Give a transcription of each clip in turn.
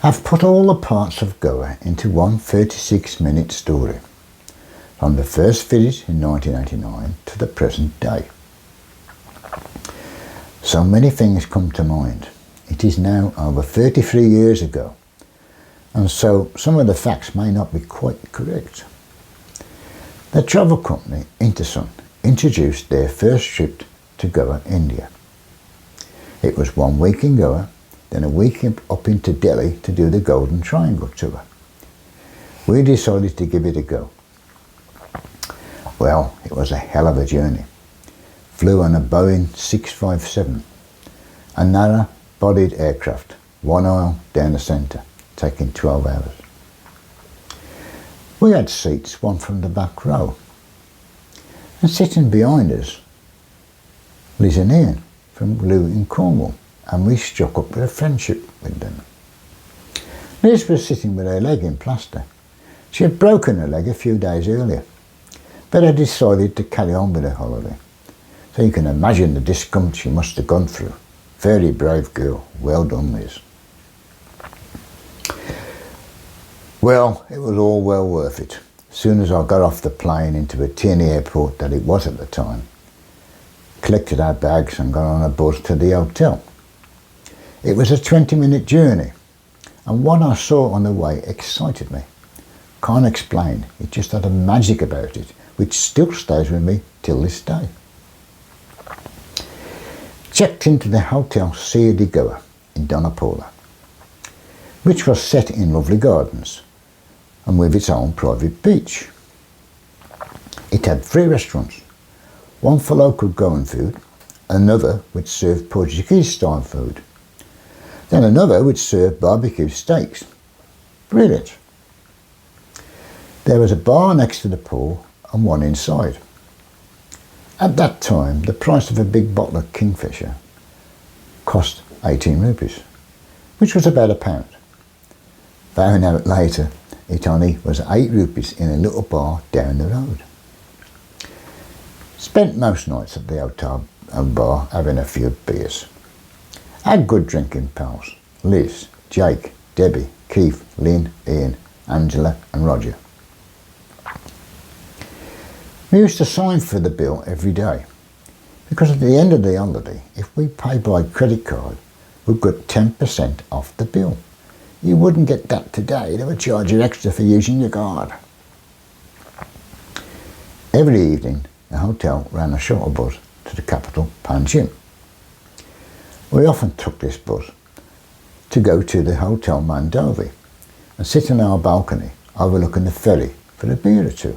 I've put all the parts of Goa into one 36-minute story, from the first visit in 1989 to the present day. So many things come to mind. It is now over 33 years ago, and so some of the facts may not be quite correct. The travel company Intersun introduced their first trip to Goa, India. It was 1 week in Goa, then a week up into Delhi to do the Golden Triangle tour. We decided to give it a go. Well, it was a hell of a journey. Flew on a Boeing 657, a narrow-bodied aircraft, one aisle down the centre, taking 12 hours. We had seats one from the back row, and sitting behind us, Liz and Ian from Lou in Cornwall, and we struck up with a friendship with them. Liz was sitting with her leg in plaster. She had broken her leg a few days earlier, but had decided to carry on with her holiday. So you can imagine the discomfort she must have gone through. Very brave girl. Well done, Liz. Well, it was all well worth it. As soon as I got off the plane into a teeny airport that it was at the time, collected our bags and got on a bus to the hotel. It was a 20-minute journey, and what I saw on the way excited me. Can't explain, it just had a magic about it, which still stays with me till this day. Checked into the Hotel Sia de Goa in Donapula, which was set in lovely gardens and with its own private beach. It had 3 restaurants, one for local Goan food, another which served Portuguese-style food, then another which served barbecue steaks. Brilliant. There was a bar next to the pool and one inside. At that time, the price of a big bottle of Kingfisher cost 18 rupees, which was about £1. Found out later, it only was 8 rupees in a little bar down the road. Spent most nights at the hotel and bar having a few beers. Had good drinking pals, Liz, Jake, Debbie, Keith, Lynn, Ian, Angela and Roger. We used to sign for the bill every day, because at the end of the holiday, if we paid by credit card, we'd get 10% off the bill. You wouldn't get that today, they would charge you extra for using your card. Every evening, the hotel ran a shuttle bus to the capital, Panjim. We often took this bus to go to the Hotel Mandovi and sit on our balcony overlooking the ferry for a beer or two.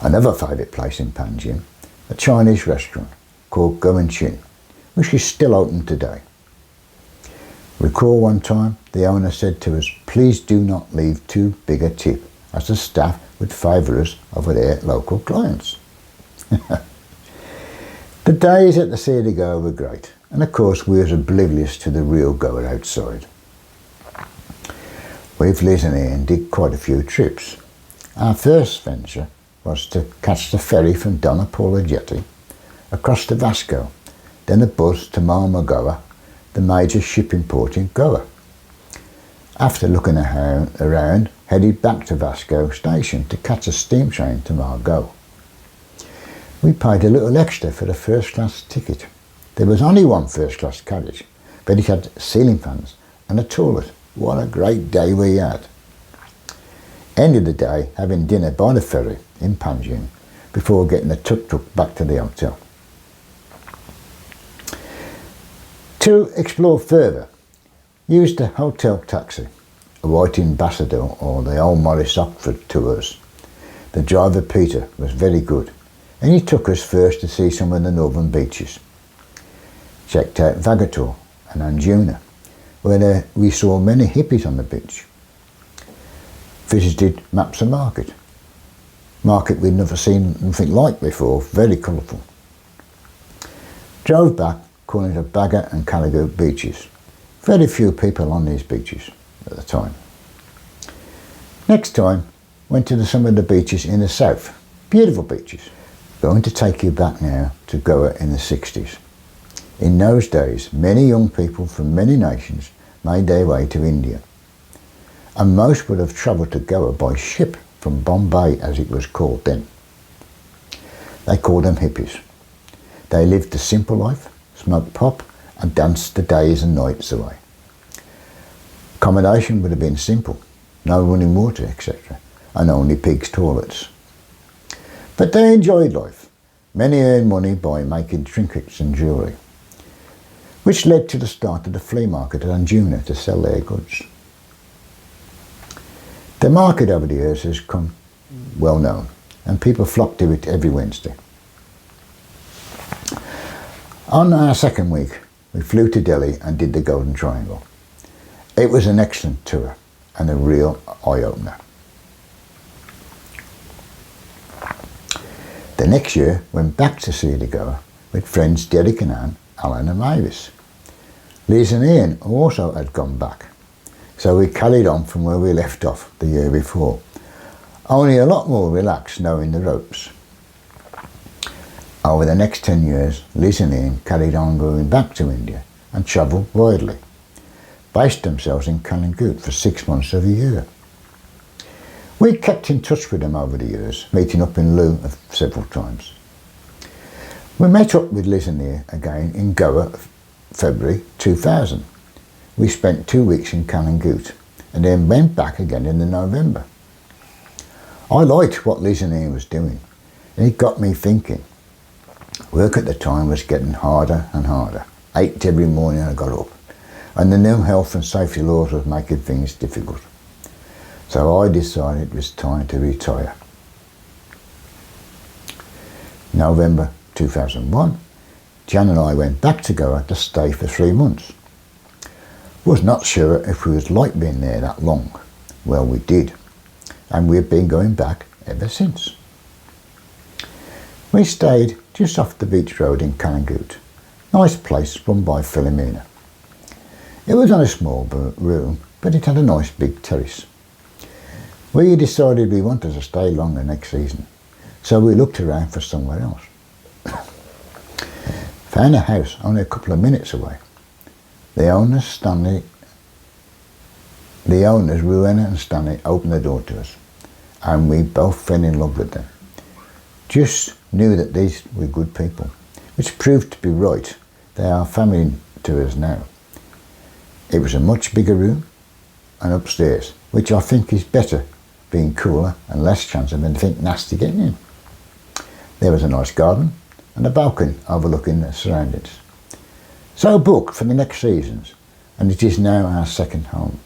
Another favourite place in Panjim, a Chinese restaurant called Goan Chin, which is still open today. Recall one time the owner said to us, please do not leave too big a tip, as the staff would favour us over their local clients. The days at the Sia de Goa were great, and of course we were oblivious to the real Goa outside. With Liz and Ian did quite a few trips. Our first venture was to catch the ferry from Donapula Jetty across to Vasco, then a bus to Malma Goa, the major shipping port in Goa. After looking around, headed back to Vasco station to catch a steam train to Margao. We paid a little extra for the first class ticket. There was only one first class carriage, but it had ceiling fans and a toilet. What a great day we had. Ended the day having dinner by the ferry in Panjim before getting a tuk-tuk back to the hotel. To explore further, used the hotel taxi, a white ambassador or the old Morris Oxford tours. The driver Peter was very good, and he took us first to see some of the northern beaches. Checked out Vagator and Anjuna, where we saw many hippies on the beach. Visited Mapsa Market we'd never seen anything like before, very colourful. Drove back, calling it Baga and Caligo beaches. Very few people on these beaches at the time. Next time, went to some of the beaches in the south. Beautiful beaches. Going to take you back now to Goa in the 60s. In those days, many young people from many nations made their way to India, and most would have travelled to Goa by ship from Bombay, as it was called then. They called them hippies. They lived a simple life, smoked pop and danced the days and nights away. Accommodation would have been simple, no running water, etc., and only pigs' toilets. But they enjoyed life. Many earned money by making trinkets and jewellery, which led to the start of the flea market at Anjuna to sell their goods. The market over the years has become well known, and people flock to it every Wednesday. On our second week, we flew to Delhi and did the Golden Triangle. It was an excellent tour and a real eye-opener. The next year, went back to see the Goa with friends Derek and Anne, Alan and Mavis. Liz and Ian also had gone back, so we carried on from where we left off the year before, only a lot more relaxed knowing the ropes. Over the next 10 years, Liz and Ian carried on going back to India and travelled widely, based themselves in Kalangut for 6 months of the year. We kept in touch with them over the years, meeting up in lieu of several times. We met up with Liz and Ian again in Goa, February 2000. We spent 2 weeks in Kalangut and then went back again in November. I liked what Liz and Ian was doing, and it got me thinking. Work at the time was getting harder and harder. 8 every morning I got up, and the new health and safety laws was making things difficult. So I decided it was time to retire. November 2001, Jan and I went back to Goa to stay for 3 months. Was not sure if we would like being there that long. Well, we did, and we've been going back ever since. We stayed just off the beach road in Kalangut. Nice place run by Philomena. It was on a small room, but it had a nice big terrace. We decided we wanted to stay longer next season, so we looked around for somewhere else. Found a house only a couple of minutes away. The owners, Rowena and Stanley, opened the door to us, and we both fell in love with them. Just knew that these were good people, which proved to be right. They are family to us now. It was a much bigger room and upstairs, which I think is better, being cooler and less chance of anything nasty getting in. There was a nice garden and a balcony overlooking the surroundings. So booked for the next seasons, and it is now our second home.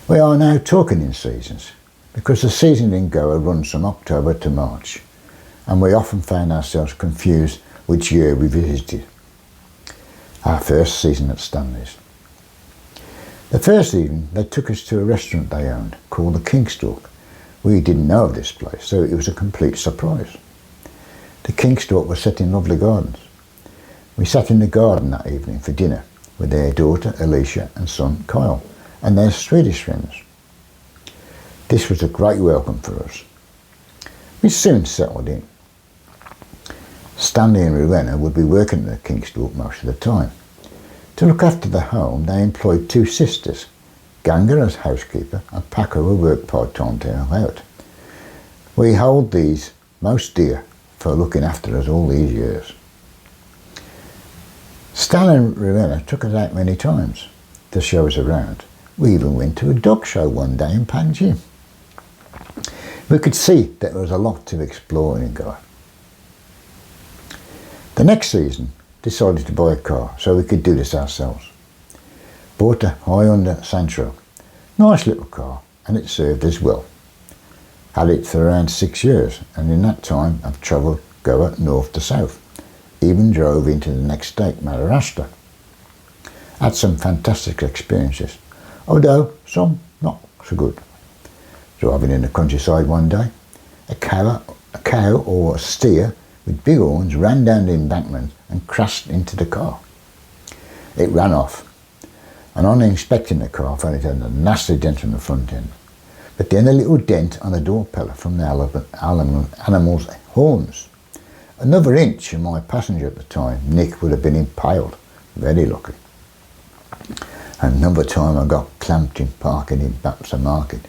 We are now talking in seasons, because the season in Goa runs from October to March, and we often found ourselves confused which year we visited. Our first season at Stanley's. The first evening they took us to a restaurant they owned called the Kingstalk. We didn't know of this place, so it was a complete surprise. The Kingstalk was set in lovely gardens. We sat in the garden that evening for dinner with their daughter Alicia and son Kyle and their Swedish friends. This was a great welcome for us. We soon settled in. Stanley and Rowena would be working at the Kingstalk most of the time. To look after the home, they employed 2 sisters, Ganga as housekeeper and Paco who worked part-time to help out. We hold these most dear for looking after us all these years. Stanley and Rowena took us out many times to show us around. We even went to a dog show one day in Panjim. We could see that there was a lot to explore in Goa. The next season, decided to buy a car so we could do this ourselves. Bought a Hyundai Santro, nice little car, and it served us well. Had it for around 6 years, and in that time I've travelled Goa north to south, even drove into the next state, Maharashtra. Had some fantastic experiences, although some not so good. Driving in the countryside one day, a cow or a steer with big horns ran down the embankment and crashed into the car. It ran off, and on inspecting the car, found it had a nasty dent on the front end, but then a little dent on the door pillar from the animal's horns. Another inch, and my passenger at the time, Nick, would have been impaled. Very lucky. Another time I got clamped in parking in Bapsa Market.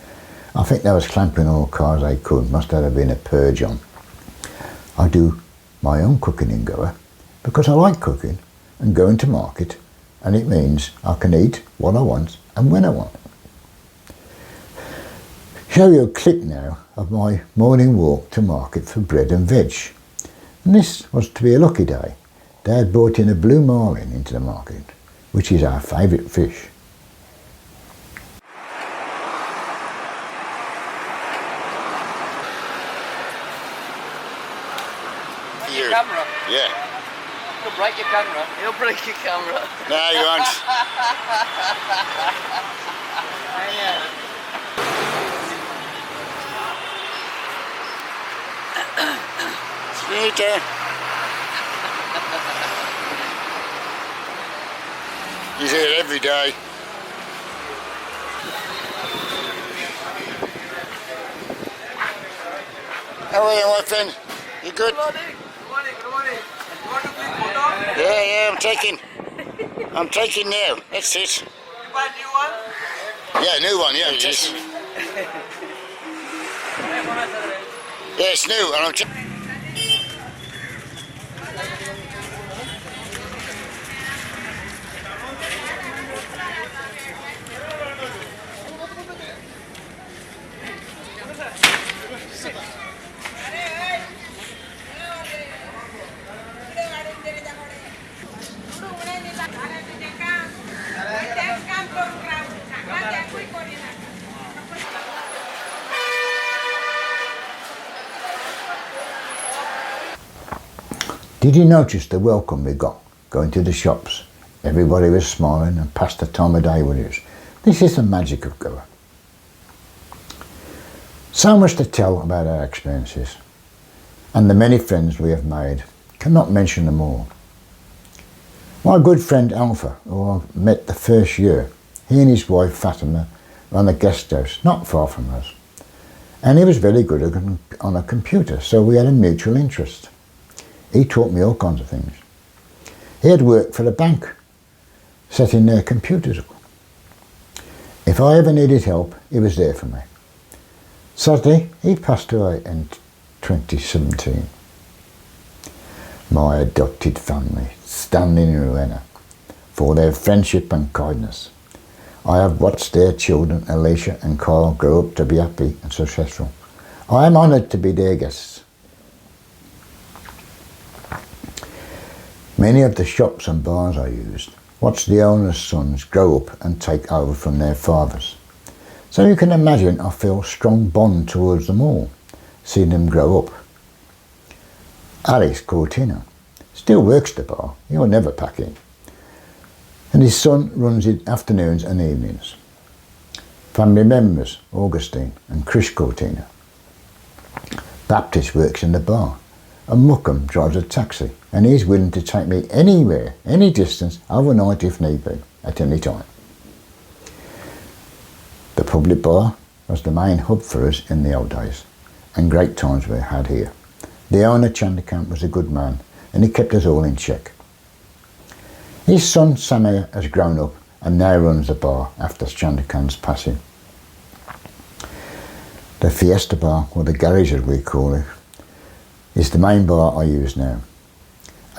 I think they was clamping all cars they could, must have been a purge on. I do my own cooking in Goa because I like cooking and going to market, and it means I can eat what I want and when I want. Show you a clip now of my morning walk to market for bread and veg. And this was to be a lucky day. They had brought in a blue marlin into the market, which is our favourite fish. Your camera? Yeah. He'll break your camera. He'll break your camera. No, you won't. Sweetie. He's here every day. How are you, my friend? You good? Good morning. Good morning. Good morning. You want to click photo? Yeah, I'm taking. I'm taking now. That's it. You buy new one? Yeah, new one. Yeah, I'm taking. Yeah, it's new, and I'm taking. Did you notice the welcome we got going to the shops? Everybody was smiling and passed the time of day with us. This is the magic of Goa. So much to tell about our experiences and the many friends we have made. Cannot mention them all. My good friend Alpha, who I met the first year, he and his wife Fatima ran a guest house not far from us. And he was very good on a computer, so we had a mutual interest. He taught me all kinds of things. He had worked for a bank, setting their computers up. If I ever needed help, he was there for me. Sadly, he passed away in 2017. My adopted family stand in Rowena for their friendship and kindness. I have watched their children, Alicia and Carl, grow up to be happy and successful. I am honoured to be their guests. Many of the shops and bars I used watched the owners' sons grow up and take over from their fathers. So you can imagine I feel a strong bond towards them all, seeing them grow up. Alex Cortina still works the bar, he'll never pack in. And his son runs it afternoons and evenings. Family members, Augustine and Chris Cortina. Baptist works in the bar, and Muckham drives a taxi, and he's willing to take me anywhere, any distance, overnight if need be, at any time. The public bar was the main hub for us in the old days, and great times we had here. The owner, Chandakant, was a good man, and he kept us all in check. His son, Samir, has grown up and now runs the bar after Chandakant's passing. The Fiesta Bar, or the garage as we call it, is the main bar I use now.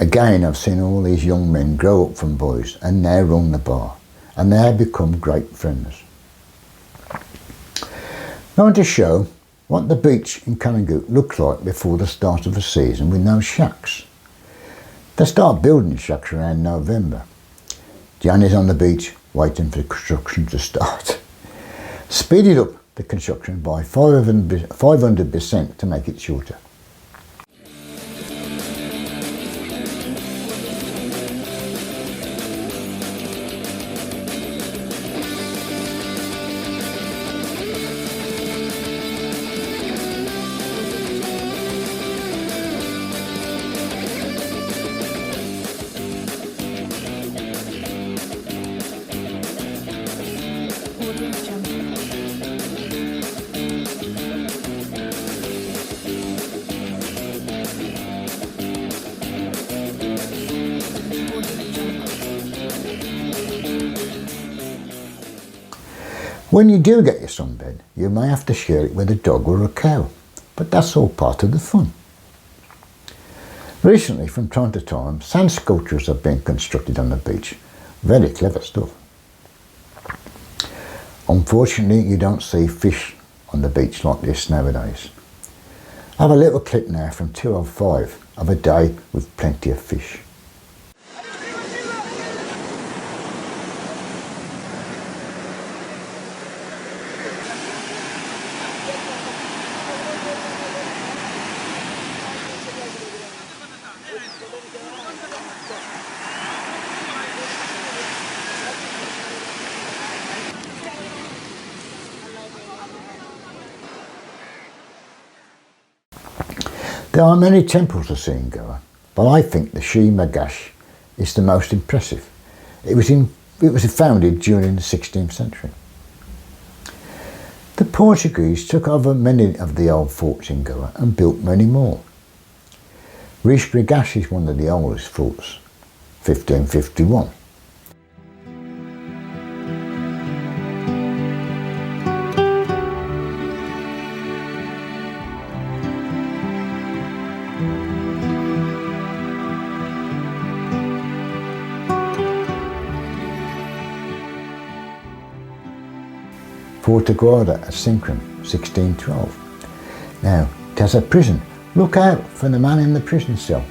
Again, I've seen all these young men grow up from boys and now run the bar, and they have become great friends. I want to show what the beach in Canangoot looks like before the start of the season with no shacks. They start building shacks around November. Jan is on the beach waiting for construction to start. Speeded up the construction by 500% to make it shorter. When you do get your sunbed, you may have to share it with a dog or a cow, but that's all part of the fun. Recently, from time to time, sand sculptures have been constructed on the beach. Very clever stuff. Unfortunately, you don't see fish on the beach like this nowadays. I have a little clip now from 205 of a day with plenty of fish. There are many temples to see in Goa, but I think the Sri Magash is the most impressive. It was founded during the 16th century. The Portuguese took over many of the old forts in Goa and built many more. Sri Magash is one of the oldest forts, 1551. Fort Aguada at Synchron, 1612. Now, it has a prison. Look out for the man in the prison cell.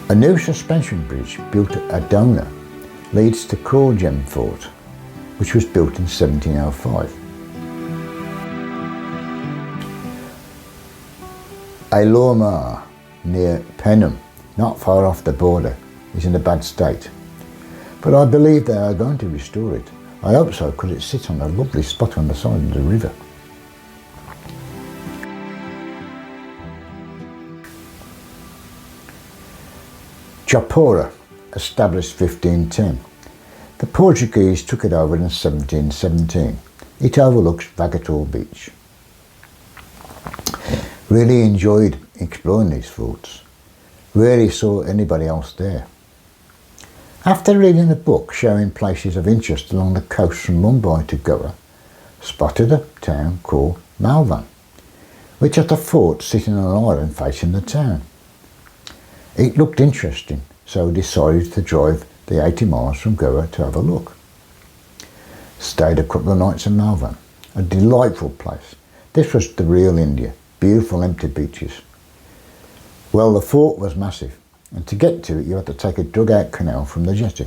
A new suspension bridge built at Adona leads to Korjem Fort, which was built in 1705. Ailormar, near Penham, not far off the border, is in a bad state, but I believe they are going to restore it. I hope so, because it sits on a lovely spot on the side of the river. Japora, established 1510. The Portuguese took it over in 1717. It overlooks Vagator Beach. Really enjoyed exploring these forts. Rarely saw anybody else there. After reading a book showing places of interest along the coast from Mumbai to Goa, spotted a town called Malvan, which had a fort sitting on an island facing the town. It looked interesting, so decided to drive the 80 miles from Goa to have a look. Stayed a couple of nights in Malvan, a delightful place. This was the real India, beautiful empty beaches. Well, the fort was massive, and to get to it you had to take a dugout canal from the jetty.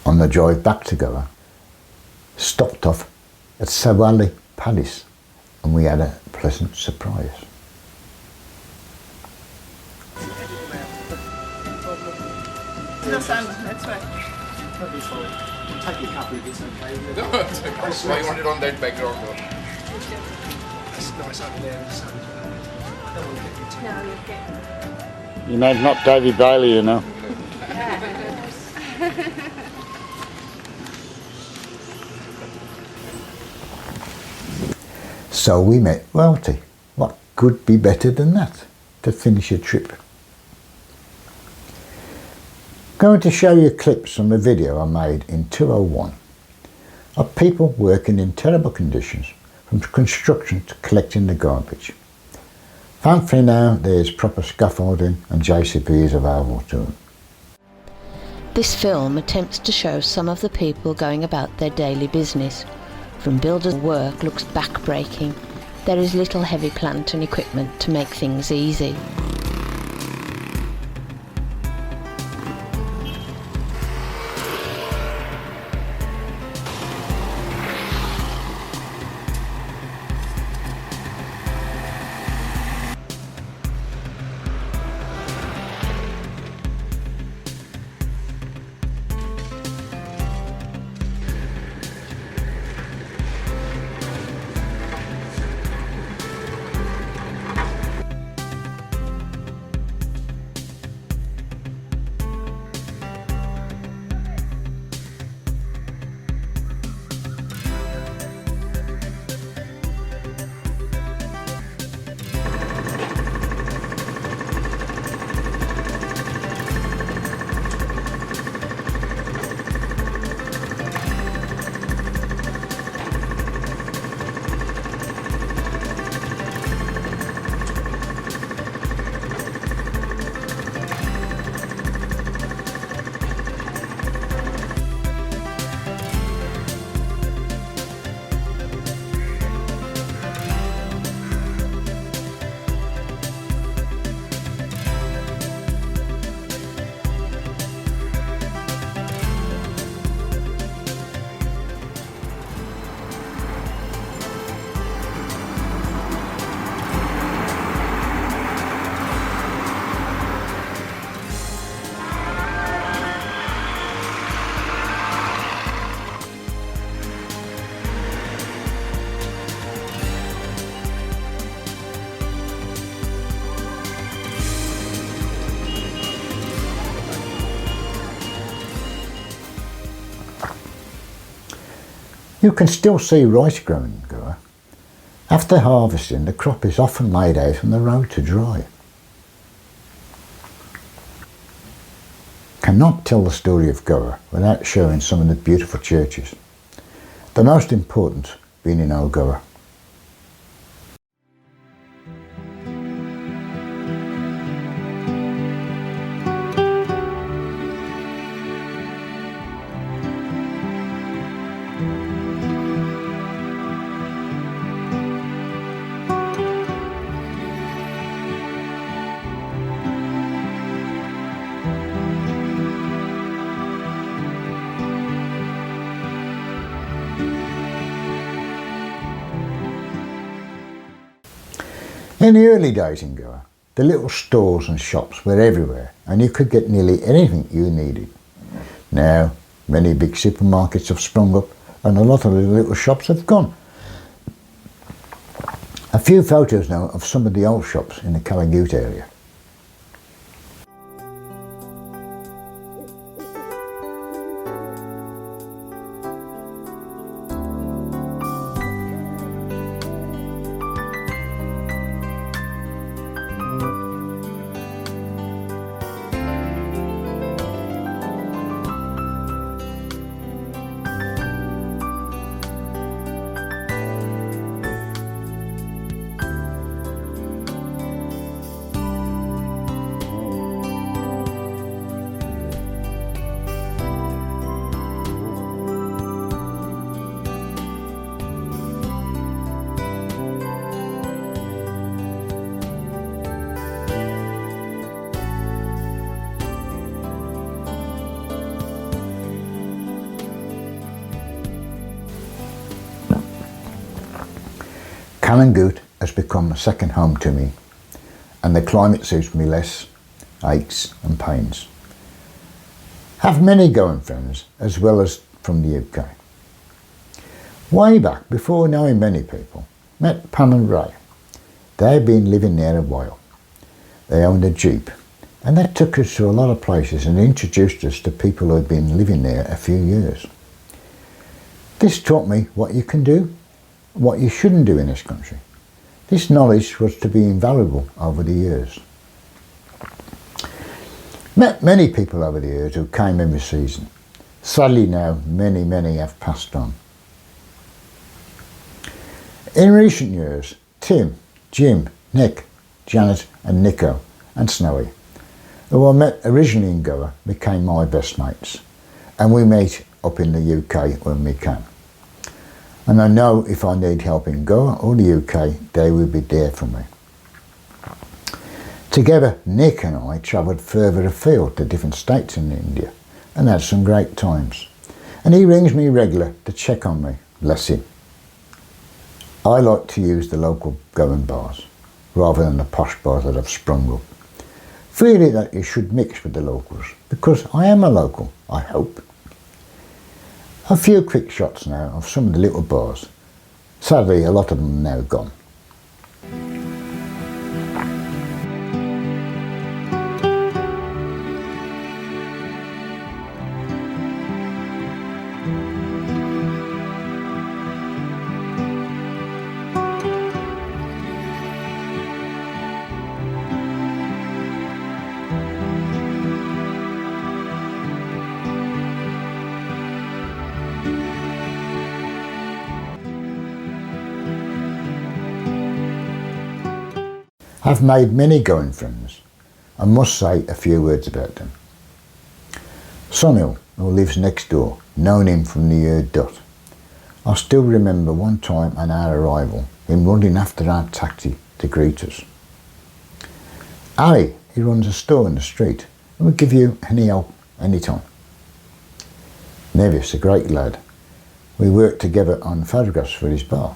On the drive back to Goa, stopped off at Savali Palace, and we had a pleasant surprise. That's right. Take your cup if it's okay. No, it's okay. That's why you want it on that background. That's nice over there in the sun. I don't want to get you too. No, you're okay. Your name's not Davy Bailey, you know. So we met royalty. What could be better than that to finish a trip? Going to show you clips from a video I made in 201 of people working in terrible conditions, from construction to collecting the garbage. Thankfully now there's proper scaffolding and JCBs available to them. This film attempts to show some of the people going about their daily business. From builders' work looks back-breaking. There is little heavy plant and equipment to make things easy. You can still see rice growing in Goa. After harvesting, the crop is often laid out on the road to dry. Cannot tell the story of Goa without showing some of the beautiful churches, the most important being in Old Goa. In the early days in Goa, the little stores and shops were everywhere and you could get nearly anything you needed. Now, many big supermarkets have sprung up and a lot of the little shops have gone. A few photos now of some of the old shops in the Kalangut area. Kalangut has become a second home to me, and the climate suits me less, aches and pains. Have many Goan friends as well as from the UK. Way back, before knowing many people, met Pam and Ray. They had been living there a while. They owned a Jeep, and they took us to a lot of places and introduced us to people who had been living there a few years. This taught me what you can do, what you shouldn't do in this country. This knowledge was to be invaluable over the years. Met many people over the years who came every season. Sadly now, many have passed on. In recent years, Tim, Jim, Nick, Janet and Nico and Snowy, who I met originally in Goa, became my best mates, and we meet up in the UK when we can. And I know if I need help in Goa or the UK, they will be there for me. Together, Nick and I travelled further afield to different states in India and had some great times. And he rings me regular to check on me, bless him. I like to use the local Goan bars rather than the posh bars that have sprung up. Feeling that you should mix with the locals, because I am a local, I hope. A few quick shots now of some of the little bars. Sadly, a lot of them are now gone. I've made many Goan friends. I must say a few words about them. Sunil, who lives next door, known him from the year dot. I still remember one time on our arrival, him running after our taxi to greet us. Ali, he runs a store in the street and will give you any help anytime. Nevis, a great lad. We worked together on photographs for his bar.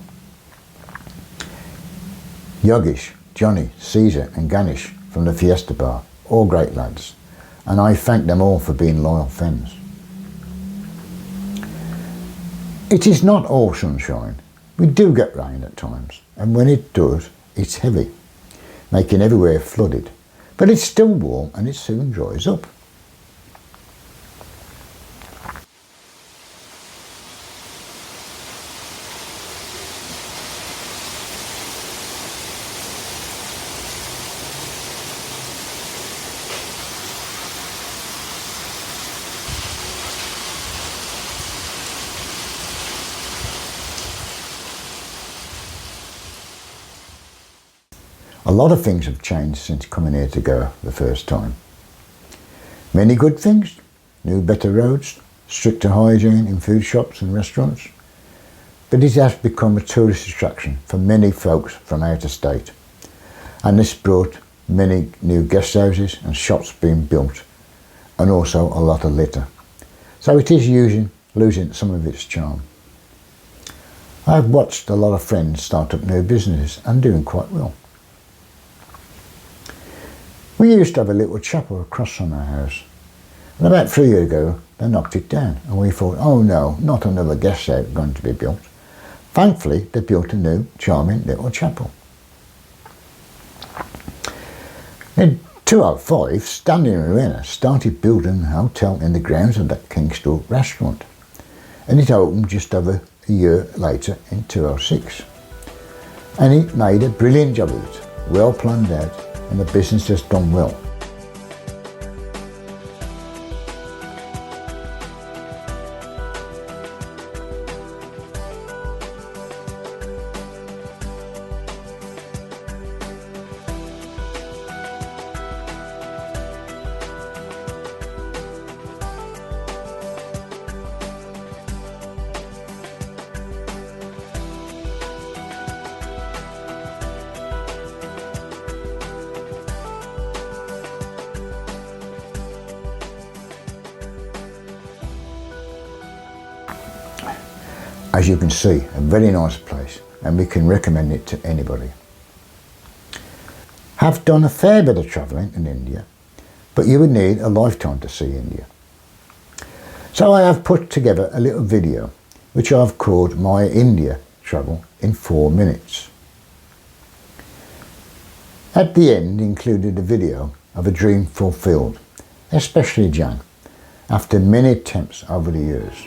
Yogesh, Johnny, Caesar and Ganesh from the Fiesta Bar, all great lads, and I thank them all for being loyal friends. It is not all sunshine. We do get rain at times, and when it does, it's heavy, making everywhere flooded, but it's still warm and it soon dries up. A lot of things have changed since coming here to Goa the first time. Many good things, new better roads, stricter hygiene in food shops and restaurants, but it has become a tourist attraction for many folks from out of state, and this brought many new guest houses and shops being built, and also a lot of litter. So it is losing some of its charm. I've watched a lot of friends start up new businesses and doing quite well. We used to have a little chapel across from our house, and about 3 years ago they knocked it down, and we thought, oh no, not another guest house going to be built. Thankfully they built a new charming little chapel. In 2005, Standing Arena started building a hotel in the grounds of that Kingstown restaurant, and it opened just over a year later in 2006. And it made a brilliant job of it, well planned out, and the business has done well. As you can see, a very nice place, and we can recommend it to anybody. Have done a fair bit of travelling in India, but you would need a lifetime to see India. So I have put together a little video which I've called My India Travel in 4 minutes. At the end included a video of a dream fulfilled, especially Jan, after many attempts over the years.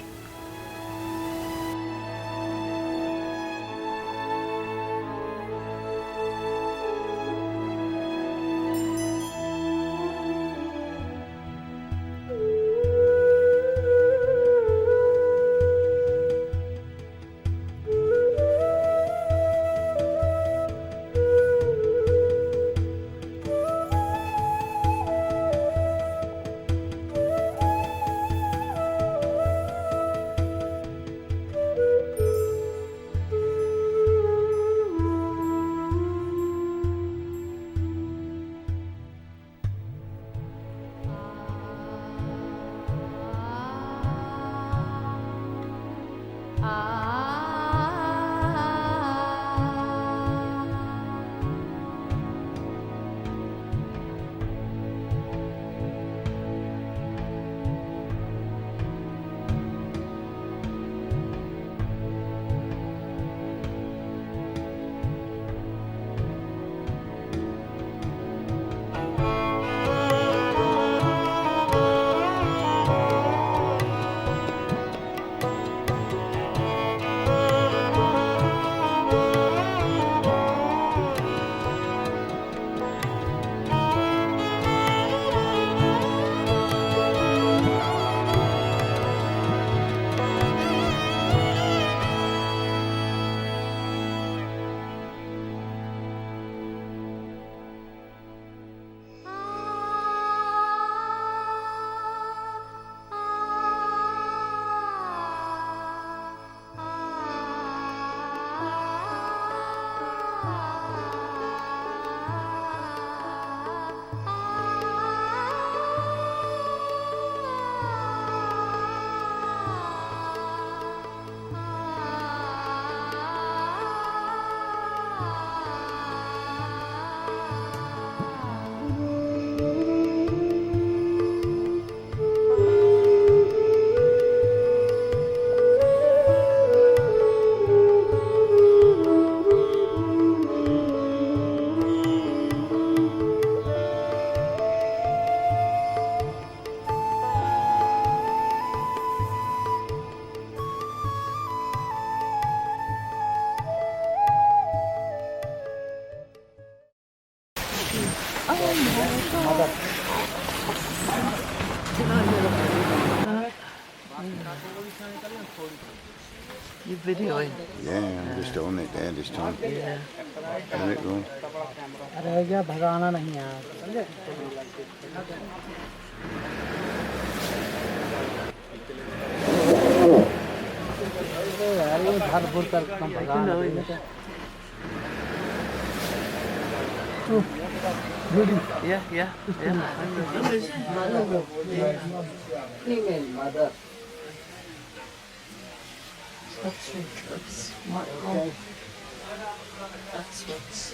You're videoing. Yeah, I'm just on it there this time. Yeah. अरे क्या भगाना नहीं यार समझे यार ये घर भर कर कम भगाना yeah mother that's what's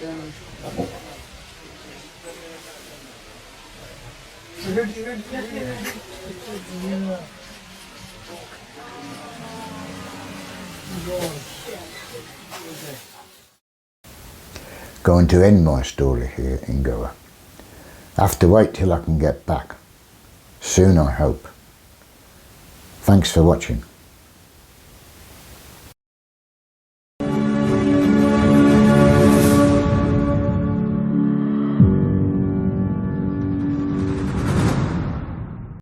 Going to end my story here in Goa. I have to wait till I can get back. Soon, I hope. Thanks for watching.